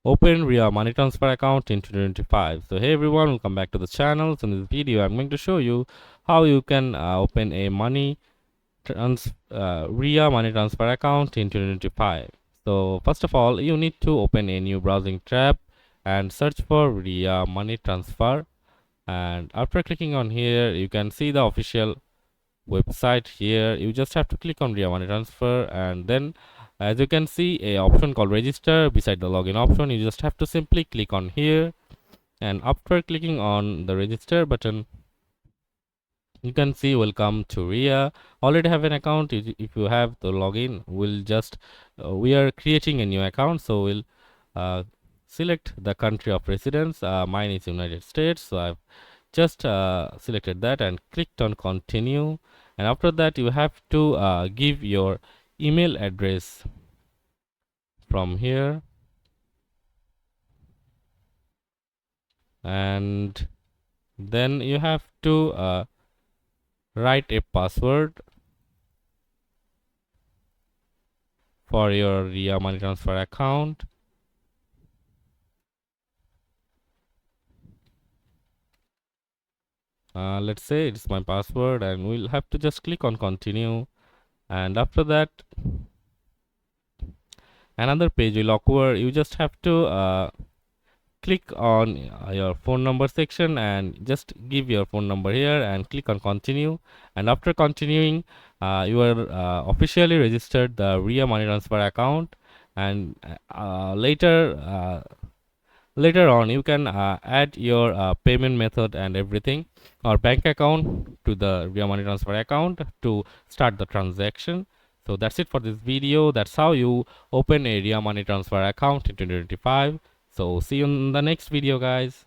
open Ria Money Transfer account in 2025. So hey everyone, welcome back to the channel. So in this video I'm going to show you how you can open a Ria Money Transfer account in 2025. So first of all, you need to open a new browsing tab and search for Ria Money Transfer, and after clicking on here you can see the official website. Here you just have to click on Ria Money Transfer, and then as you can see a option called register beside the login option. You just have to simply click on here, and after clicking on the register button you can see welcome to Ria. Already have an account. If you have the login, we'll just we are creating a new account, so we'll uh, select the country of residence. Mine is United States, so I've just selected that and clicked on continue. And after that you have to give your email address from here, and then you have to write a password for your Ria Money Transfer account. Let's say it's my password, and we'll have to just click on continue. And after that another page will occur. You just have to click on your phone number section and just give your phone number here and click on continue. And after continuing you are officially registered the Ria Money Transfer account. And later on you can add your payment method and everything, or bank account, to the Ria Money Transfer account to start the transaction. So that's it for this video. That's how you open a Ria Money Transfer account in 2025. So see you in the next video, guys.